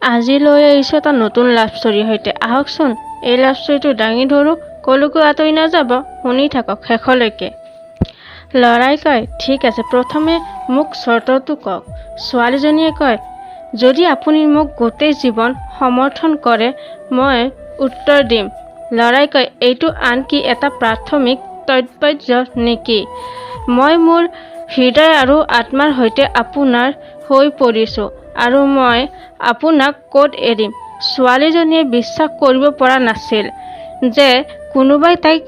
আজি লৈ আহিছোঁ এটা নতুন লাভ ষ্টৰীৰ সৈতে। আহকচোন এই লাভ ষ্টৰীটো দাঙি ধৰোঁ, কলৈকো আঁতৰি নাযাব, শুনি থাকক শেষলৈকে। ল'ৰাই কয়, ঠিক আছে, প্ৰথমে মোক চৰ্তটো কওক। ছোৱালীজনীয়ে কয়, যদি আপুনি মোক গোটেই জীৱন সমৰ্থন কৰে মই উত্তৰ দিম। ল'ৰাই কয়, এইটো আনকি এটা প্ৰাথমিক তাৎপৰ্য নেকি? মই মোৰ হৃদয় আৰু আত্মাৰ সৈতে আপোনাৰ হৈ পৰিছোঁ আৰু মই আপোনাক ক'ত এৰিম। ছোৱালীজনীয়ে বিশ্বাস কৰিব পৰা নাছিল যে কোনোবাই তাইক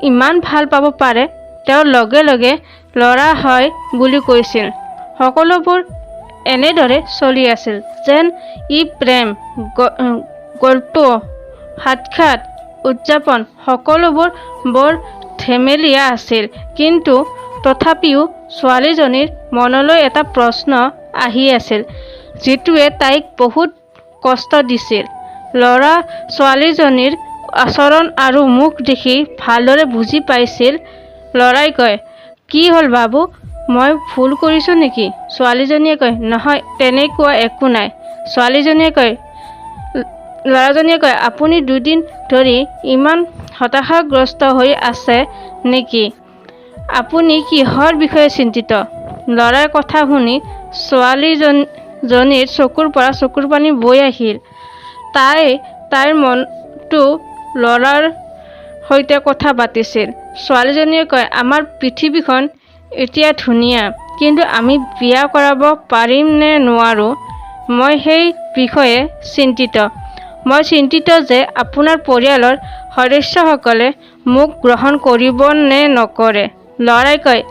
ইমান ভাল পাব পাৰে। তেওঁ লগে লগে ল'ৰা হয় বুলি কৈছিল। সকলোবোৰ এনেদৰে চলি আছিল যেন ই প্ৰেম গল্প, সাক্ষাৎ, উদযাপন সকলোবোৰ বৰ ধেমেলীয়া আছিল। কিন্তু তথাপিও ছোৱালীজনীৰ মনলৈ এটা প্ৰশ্ন আহি আছিল যিটোৱে তাইক বহুত কষ্ট দিছিল। ল'ৰা ছোৱালীজনীৰ আচৰণ আৰু মুখ দেখি ভালদৰে বুজি পাইছিল। ল'ৰাই কয়, কি হ'ল বাবু, মই ভুল কৰিছোঁ নেকি? ছোৱালীজনীয়ে কয়, নহয়, তেনেকুৱা একো নাই। ল'ৰাজনীয়ে কয়, আপুনি দুদিন ধৰি ইমান হতাশাগ্ৰস্ত হৈ আছে নেকি? আপুনি কিহৰ বিষয়ে চিন্তিত? ল'ৰাৰ কথা শুনি ছোৱালীজনীৰ চকুৰ পৰা চকুৰ পানী বৈ আহিল। তাইৰ মনটো ল'ৰাৰ সৈতে কথা পাতিছিল। ছোৱালীজনীয়ে কয়, আমাৰ পৃথিৱীখন এতিয়া ধুনীয়া, কিন্তু আমি বিয়া কৰাব পাৰিম নে নোৱাৰো, মই সেই বিষয়ে চিন্তিত। মই চিন্তিত যে আপোনাৰ পৰিয়ালৰ সদস্যসকলে মোক গ্ৰহণ কৰিব নে নকৰে। ল'ৰাই কয়,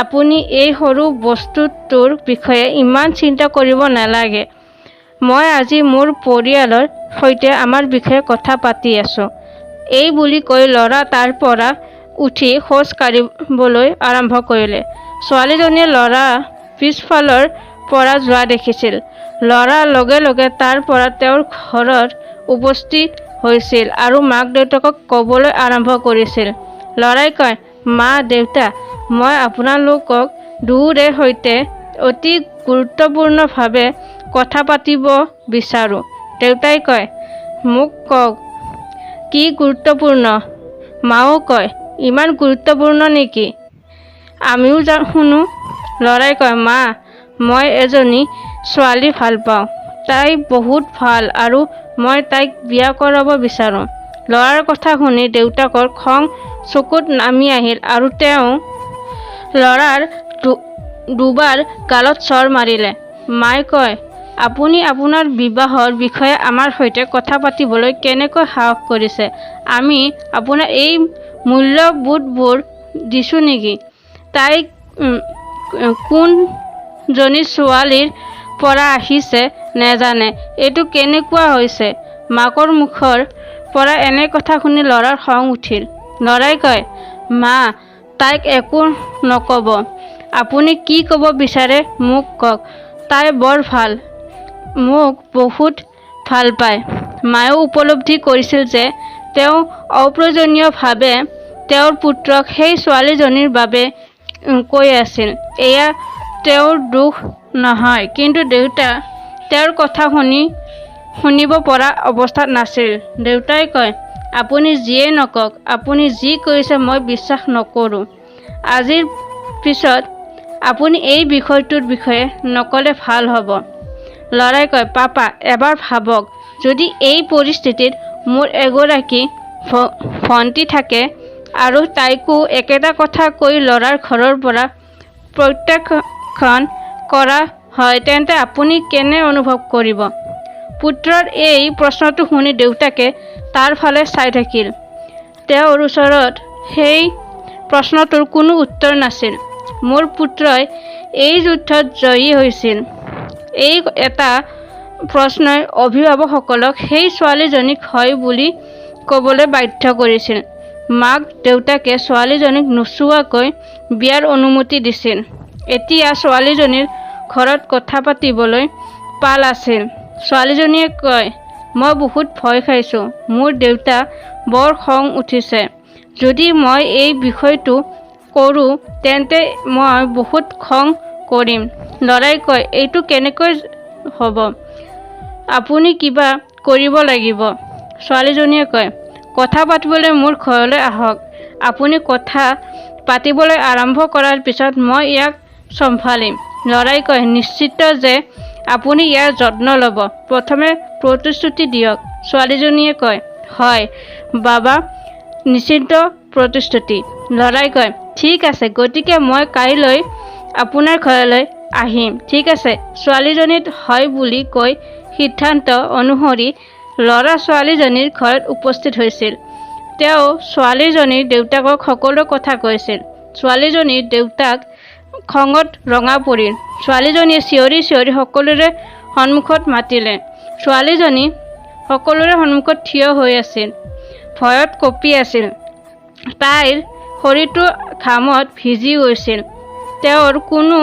আপুনি এই সৰু বস্তুটোৰ বিষয়ে ইমান চিন্তা কৰিব নালাগে। মই আজি মোৰ পৰিয়ালৰ সৈতে আমাৰ বিষয়ে কথা পাতি আছোঁ। এই বুলি কৈ ল'ৰা তাৰ পৰা উঠি খোজ কাঢ়িবলৈ আৰম্ভ কৰিলে। ছোৱালীজনীয়ে ল'ৰা পিছফালৰ পৰা যোৱা দেখিছিল। ল'ৰা লগে লগে তাৰ পৰা তেওঁৰ ঘৰত উপস্থিত হৈছিল আৰু মাক দেউতাকক ক'বলৈ আৰম্ভ কৰিছিল। ল'ৰাই কয়, মা দেউতা, মই আপোনালোকক দুয়োৰে সৈতে অতি গুৰুত্বপূৰ্ণভাৱে কথা পাতিব বিচাৰোঁ। দেউতাই কয়, মোক কওক, কি গুৰুত্বপূৰ্ণ? মাও কয়, ইমান গুৰুত্বপূৰ্ণ নেকি? আমিও শুনো। ল'ৰাই কয়, মা, মই এজনী ছোৱালী ভাল পাওঁ। তাই বহুত ভাল আৰু মই তাইক বিয়া কৰাব বিচাৰোঁ। ল'ৰাৰ কথা শুনি দেউতাকৰ খং চকুত নামি আহিল আৰু তেওঁ ল'ৰাৰ দুবাৰ গালত চৰ মাৰিলে। মায়ে কয়, আপুনি আপোনাৰ বিবাহৰ বিষয়ে আমাৰ সৈতে কথা পাতিবলৈ কেনেকৈ সাহস কৰিছে? আমি আপোনাক এই মূল্যবোধবোৰ দিছোঁ নেকি? তাই কোনজনী ছোৱালীৰ পৰা আহিছে নেজানে। এইটো কেনেকুৱা হৈছে? মাকৰ মুখৰ পৰা এনে কথা শুনি ল'ৰাৰ খং উঠিল। ল'ৰাই কয়, মা, তাইক একো নক'ব। আপুনি কি ক'ব বিচাৰে মোক কওক। তাই বৰ ভাল, মোক বহুত ভাল পায়। মায়েও উপলব্ধি কৰিছিল যে তেওঁ অপ্ৰয়োজনীয়ভাৱে তেওঁৰ পুত্ৰক সেই ছোৱালীজনীৰ বাবে কৈ আছিল। এয়া তেওঁৰ দোষ নহয়, কিন্তু দেউতা তেওঁৰ কথা শুনিব পৰা অৱস্থাত নাছিল। দেউতাই কয়, আপুনি যিয়ে নকওক, আপুনি যি কৰিছে মই বিশ্বাস নকৰোঁ। আজিৰ পিছত আপুনি এই বিষয়টোৰ বিষয়ে নক'লে ভাল হ'ব। ল'ৰাই কয়, পাপা, এবাৰ ভাবক, যদি এই পৰিস্থিতিত মোৰ এগৰাকী ভণ্টি থাকে আৰু তাইকো একেটা কথা কৈ ল'ৰাৰ ঘৰৰ পৰা প্ৰত্যাখ্যান কৰা হয়, তেন্তে আপুনি কেনে অনুভৱ কৰিব? পুত্ৰৰ এই প্ৰশ্নটো শুনি দেউতাকে তাৰ ফালে চাই থাকিল। তেওঁৰ ওচৰত সেই প্ৰশ্নটোৰ কোনো উত্তৰ নাছিল। মোৰ পুত্ৰই এই যুদ্ধত জয়ী হৈছিল। এই এটা প্ৰশ্নই অভিভাৱকসকলক সেই ছোৱালীজনীক হয় বুলি ক'বলৈ বাধ্য কৰিছিল। মাক দেউতাকে ছোৱালীজনীক নোচোৱাকৈ বিয়াৰ অনুমতি দিছিল। এতিয়া ছোৱালীজনীৰ ঘৰত কথা পাতিবলৈ পাল আছিল। ছোৱালীজনীয়ে কয়, মই বহুত ভয় খাইছোঁ। মোৰ দেউতা বৰ খং উঠিছে। যদি মই এই বিষয়টো কৰোঁ তেন্তে মই বহুত খং কৰিম। ল'ৰাই কয়, এইটো কেনেকৈ হ'ব। আপুনি কিবা কৰিব লাগিব। ছোৱালীজনীয়ে কয়, কথা পাতিবলৈ মোৰ ঘৰলৈ আহক। আপুনি কথা পাতিবলৈ আৰম্ভ কৰাৰ পিছত মই ইয়াক চম্ভালিম। ল'ৰাই কয়, নিশ্চিত যে আপুনি ইয়াৰ যত্ন ল'ব। প্ৰথমে প্ৰতিশ্ৰুতি দিয়ক। ছোৱালীজনীয়ে কয়, হয় বাবা, নিশ্চিত প্ৰতিশ্ৰুতি। ল'ৰাই কয়, ঠিক আছে, গতিকে মই কাইলৈ আপোনাৰ ঘৰলৈ আহিম, ঠিক আছে। ছোৱালীজনীত হয় বুলি কৈ সিদ্ধান্ত অনুসৰি ল'ৰা ছোৱালীজনীৰ ঘৰত উপস্থিত হৈছিল। তেওঁ ছোৱালীজনীৰ দেউতাকক সকলো কথা কৈছিল। ছোৱালীজনীৰ দেউতাক খঙত ৰঙা পৰিল। ছোৱালীজনীয়ে চিঞৰি চিঞৰি সকলোৰে সন্মুখত মাতিলে। ছোৱালীজনী সকলোৰে সন্মুখত থিয় হৈ আছিল, ভয়ত কঁপি আছিল। তাইৰ শৰীৰটো ঘামত ভিজি গৈছিল। তেওঁৰ কোনো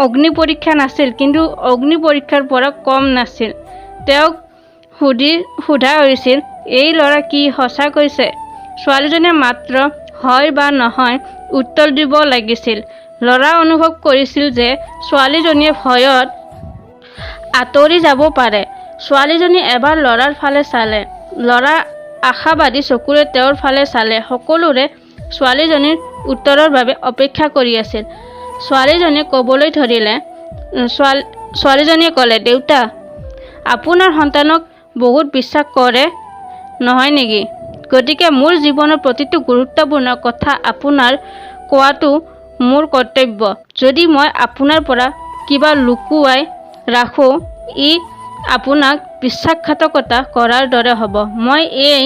অগ্নি পৰীক্ষা নাছিল, কিন্তু অগ্নি পৰীক্ষাৰ পৰা কম নাছিল। তেওঁক সোধা হৈছিল, এই ল'ৰা কি সঁচা কৈছে? ছোৱালীজনীয়ে মাত্ৰ হয় বা নহয় উত্তৰ দিব লাগিছিল। ল'ৰা অনুভৱ কৰিছিল যে ছোৱালীজনীয়ে ভয়ত আঁতৰি যাব পাৰে। ছোৱালীজনী এবাৰ ল'ৰাৰ ফালে চালে। ল'ৰা আশাবাদী চকুৰে তেওঁৰ ফালে চালে। সকলোৰে ছোৱালীজনীৰ উত্তৰৰ বাবে অপেক্ষা কৰি আছিল। ছোৱালীজনীয়ে ক'বলৈ ধৰিলে। ছোৱালীজনীয়ে ক'লে, দেউতা, আপোনাৰ সন্তানক বহুত বিশ্বাস কৰে নহয় নেকি? গতিকে মোৰ জীৱনৰ প্ৰতিটো গুৰুত্বপূৰ্ণ কথা আপোনাৰ কোৱাটো মোৰ কৰ্তব্য। যদি মই আপোনাৰ পৰা কিবা লুকুৱাই ৰাখোঁ, ই আপোনাক বিশ্বাসঘাতকতা কৰাৰ দৰে হ'ব। মই এই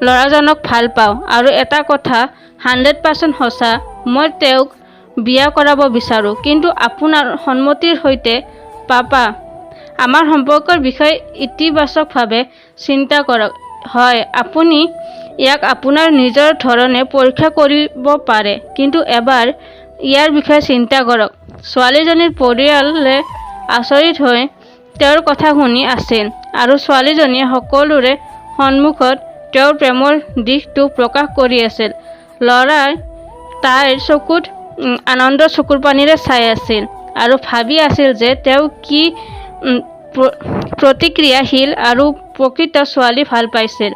ল'ৰাজনক ভাল পাওঁ আৰু এটা কথা 100% সঁচা, মই তেওঁক বিয়া কৰাব বিচাৰোঁ, কিন্তু আপোনাৰ সন্মতিৰ সৈতে। পাপা, আমাৰ সম্পৰ্কৰ বিষয়ে ইতিবাচকভাৱে চিন্তা কৰক। হয়, আপুনি ইয়াক আপোনাৰ নিজৰ ধৰণে পৰীক্ষা কৰিব পাৰে, কিন্তু এবাৰ ইয়াৰ বিষয়ে চিন্তা কৰক। ছোৱালীজনীৰ পৰিয়ালে আচৰিত হৈ তেওঁৰ কথা শুনি আছিল, আৰু ছোৱালীজনীয়ে সকলোৰে সন্মুখত তেওঁৰ প্ৰেমৰ দিশটো প্ৰকাশ কৰি আছিল। ল'ৰাই তাইৰ চকুত আনন্দৰ চকুৰ পানীৰে চাই আছিল আৰু ভাবি আছিল যে তেওঁ কি প্ৰতিক্ৰিয়াশীল আৰু প্ৰকৃত ছোৱালী ভাল পাইছিল।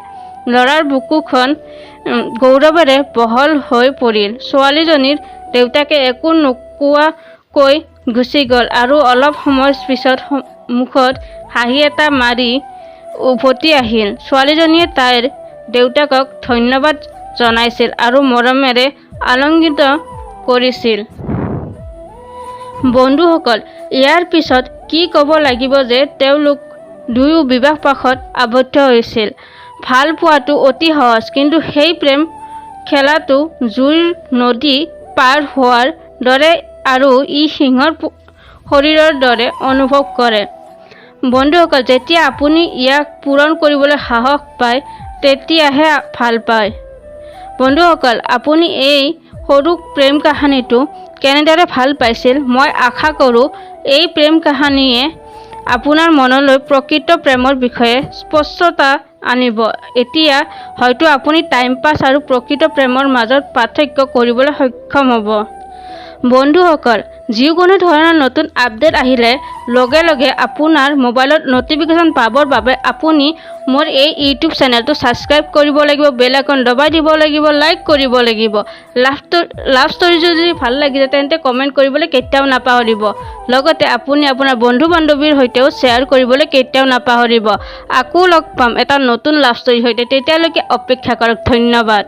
ল'ৰাৰ বুকুখন গৌৰৱেৰে বহল হৈ পৰিল। ছোৱালীজনীৰ দেউতাকে একো নোকোৱাকৈ গুচি গ'ল আৰু অলপ সময়ৰ পিছত মুখত হাঁহি এটা মাৰি উভতি আহিল। ছোৱালীজনীয়ে তাইৰ দেউতাকক ধন্যবাদ জনাইছিল আৰু মৰমেৰে আলিঙ্গন কৰিছিল। বন্ধুসকল, ইয়াৰ পিছত কি ক'ব লাগিব যে তেওঁলোক দুয়ো বিবাহপাশত আবদ্ধ হৈছিল। ভাল পোৱাটো অতি সহজ, কিন্তু সেই প্ৰেম খেলাটো জুইৰ নদী পাৰ হোৱাৰ দৰে আৰু ই সিংহৰ শৰীৰৰ দৰে অনুভৱ কৰে। বন্ধুসকল, যেতিয়া আপুনি ইয়াক পূৰণ কৰিবলৈ সাহস পায়, তেতিয়াহে ভাল পায়। বন্ধুসকল, আপুনি এই সৰু প্ৰেম কাহিনীটো কেনেদৰে ভাল পাইছিল? মই আশা কৰোঁ এই প্ৰেম কাহিনীয়ে আপোনাৰ মনলৈ প্ৰকৃত প্ৰেমৰ বিষয়ে স্পষ্টতা আনিব। এতিয়া হয়তো আপুনি টাইম পাছ আৰু প্ৰকৃত প্ৰেমৰ মাজত পাৰ্থক্য কৰিবলৈ সক্ষম হ'ব। বন্ধুসকল, যিকোনো ধৰণৰ নতুন আপডেট আহিলে লগে লগে আপোনাৰ মোবাইলত নটিফিকেশ্যন পাবৰ বাবে আপুনি মোৰ এই ইউটিউব চেনেলটো ছাবস্ক্ৰাইব কৰিব লাগিব, বেল আইকন দবাই দিব লাগিব, লাইক কৰিব লাগিব। লাভ ষ্টৰী যদি ভাল লাগিছে তেন্তে কমেণ্ট কৰিবলৈ কেতিয়াও নাপাহৰিব। লগতে আপুনি আপোনাৰ বন্ধু বান্ধৱীৰ সৈতেও শ্বেয়াৰ কৰিবলৈ কেতিয়াও নাপাহৰিব। আকৌ লগ পাম এটা নতুন লাভ ষ্টৰীৰ সৈতে, তেতিয়ালৈকে অপেক্ষা কৰক। ধন্যবাদ।